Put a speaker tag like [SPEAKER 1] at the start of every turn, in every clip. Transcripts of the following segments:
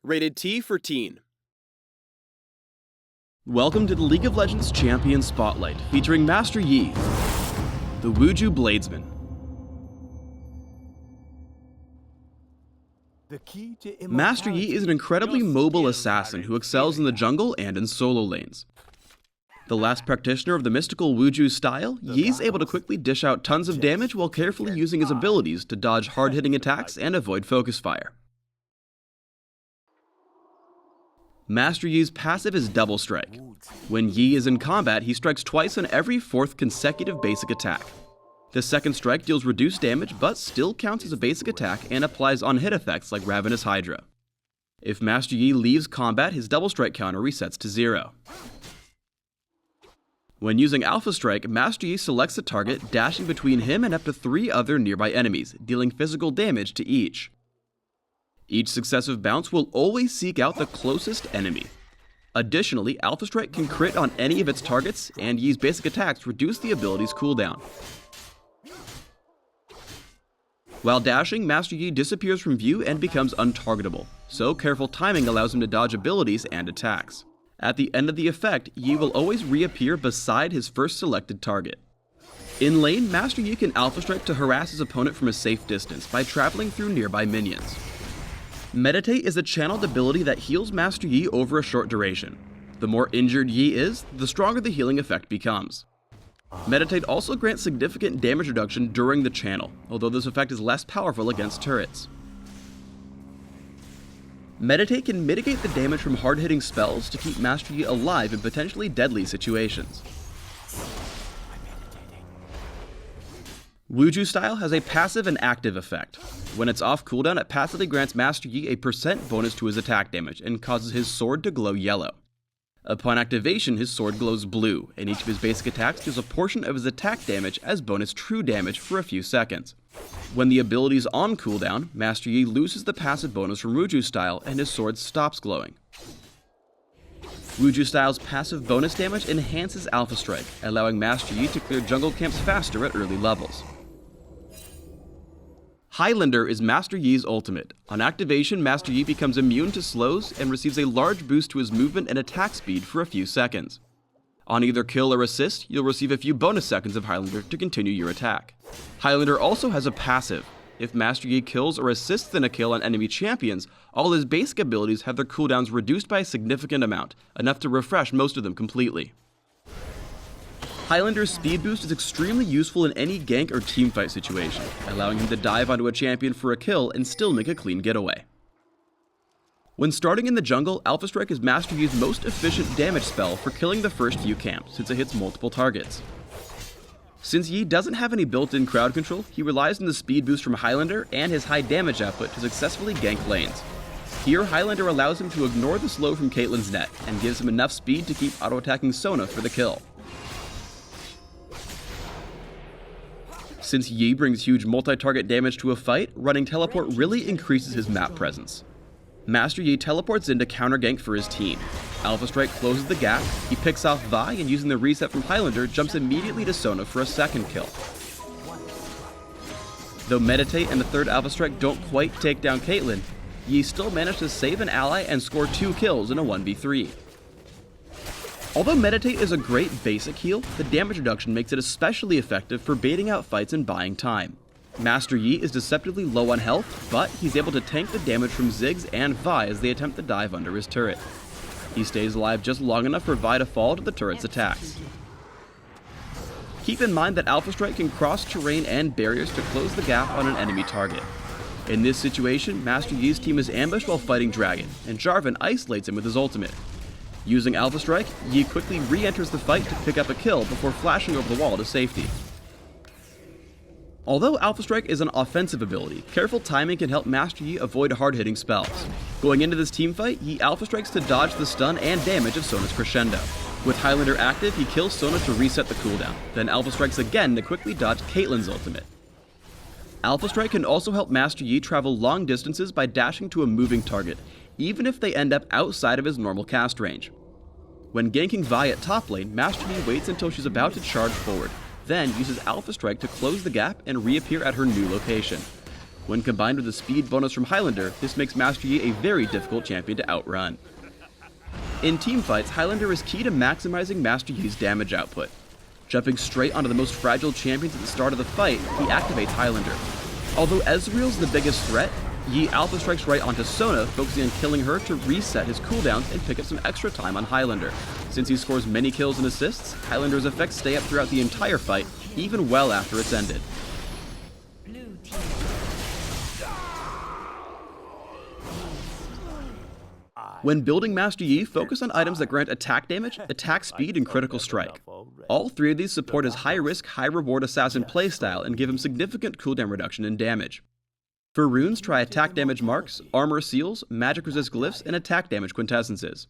[SPEAKER 1] Rated T for Teen.
[SPEAKER 2] Welcome to the League of Legends Champion Spotlight, featuring Master Yi, the Wuju Bladesman. Master Yi is an incredibly mobile assassin who excels in the jungle and in solo lanes. The last practitioner of the mystical Wuju style, Yi is able to quickly dish out tons of damage while carefully using his abilities to dodge hard-hitting attacks and avoid focus fire. Master Yi's passive is Double Strike. When Yi is in combat, he strikes twice on every fourth consecutive basic attack. The second strike deals reduced damage but still counts as a basic attack and applies on-hit effects like Ravenous Hydra. If Master Yi leaves combat, his Double Strike counter resets to 0. When using Alpha Strike, Master Yi selects a target, dashing between him and up to 3 other nearby enemies, dealing physical damage to each. Each successive bounce will always seek out the closest enemy. Additionally, Alpha Strike can crit on any of its targets, and Yi's basic attacks reduce the ability's cooldown. While dashing, Master Yi disappears from view and becomes untargetable, so careful timing allows him to dodge abilities and attacks. At the end of the effect, Yi will always reappear beside his first selected target. In lane, Master Yi can Alpha Strike to harass his opponent from a safe distance by traveling through nearby minions. Meditate is a channeled ability that heals Master Yi over a short duration. The more injured Yi is, the stronger the healing effect becomes. Meditate also grants significant damage reduction during the channel, although this effect is less powerful against turrets. Meditate can mitigate the damage from hard-hitting spells to keep Master Yi alive in potentially deadly situations. Wuju style has a passive and active effect. When it's off cooldown, it passively grants Master Yi a % bonus to his attack damage and causes his sword to glow yellow. Upon activation, his sword glows blue, and each of his basic attacks deals a portion of his attack damage as bonus true damage for a few seconds. When the ability is on cooldown, Master Yi loses the passive bonus from Wuju style and his sword stops glowing. Wuju style's passive bonus damage enhances Alpha Strike, allowing Master Yi to clear jungle camps faster at early levels. Highlander is Master Yi's ultimate. On activation, Master Yi becomes immune to slows and receives a large boost to his movement and attack speed for a few seconds. On either kill or assist, you'll receive a few bonus seconds of Highlander to continue your attack. Highlander also has a passive. If Master Yi kills or assists in a kill on enemy champions, all his basic abilities have their cooldowns reduced by a significant amount, enough to refresh most of them completely. Highlander's speed boost is extremely useful in any gank or teamfight situation, allowing him to dive onto a champion for a kill and still make a clean getaway. When starting in the jungle, Alpha Strike is Master Yi's most efficient damage spell for killing the first few camps, since it hits multiple targets. Since Yi doesn't have any built-in crowd control, he relies on the speed boost from Highlander and his high damage output to successfully gank lanes. Here, Highlander allows him to ignore the slow from Caitlyn's net, and gives him enough speed to keep auto-attacking Sona for the kill. Since Yi brings huge multi-target damage to a fight, running Teleport really increases his map presence. Master Yi teleports in to counter-gank for his team. Alpha Strike closes the gap, he picks off Vi, and using the reset from Highlander, jumps immediately to Sona for a second kill. Though Meditate and the third Alpha Strike don't quite take down Caitlyn, Yi still managed to save an ally and score 2 kills in a 1v3. Although Meditate is a great basic heal, the damage reduction makes it especially effective for baiting out fights and buying time. Master Yi is deceptively low on health, but he's able to tank the damage from Ziggs and Vi as they attempt to dive under his turret. He stays alive just long enough for Vi to fall to the turret's attacks. Keep in mind that Alpha Strike can cross terrain and barriers to close the gap on an enemy target. In this situation, Master Yi's team is ambushed while fighting Dragon, and Jarvan isolates him with his ultimate. Using Alpha Strike, Yi quickly re-enters the fight to pick up a kill before flashing over the wall to safety. Although Alpha Strike is an offensive ability, careful timing can help Master Yi avoid hard-hitting spells. Going into this teamfight, Yi Alpha Strikes to dodge the stun and damage of Sona's Crescendo. With Highlander active, he kills Sona to reset the cooldown, then Alpha Strikes again to quickly dodge Caitlyn's ultimate. Alpha Strike can also help Master Yi travel long distances by dashing to a moving target, even if they end up outside of his normal cast range. When ganking Vi at top lane, Master Yi waits until she's about to charge forward, then uses Alpha Strike to close the gap and reappear at her new location. When combined with the speed bonus from Highlander, this makes Master Yi a very difficult champion to outrun. In teamfights, Highlander is key to maximizing Master Yi's damage output. Jumping straight onto the most fragile champions at the start of the fight, he activates Highlander. Although Ezreal's the biggest threat, Yi alpha strikes right onto Sona, focusing on killing her to reset his cooldowns and pick up some extra time on Highlander. Since he scores many kills and assists, Highlander's effects stay up throughout the entire fight, even well after it's ended. When building Master Yi, focus on items that grant attack damage, attack speed, and critical strike. All three of these support his high-risk, high-reward assassin playstyle and give him significant cooldown reduction in damage. For runes, try attack damage marks, armor seals, magic resist glyphs, and attack damage quintessences.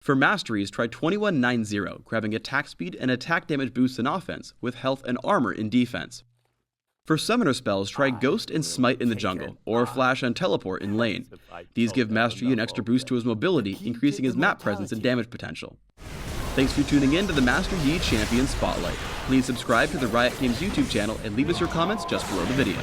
[SPEAKER 2] For masteries, try 2190, grabbing attack speed and attack damage boosts in offense, with health and armor in defense. For summoner spells, try Ghost and Smite in the jungle, or Flash and Teleport in lane. These give Master Yi an extra boost to his mobility, increasing his map presence and damage potential. Thanks for tuning in to the Master Yi Champion Spotlight. Please subscribe to the Riot Games YouTube channel and leave us your comments just below the video.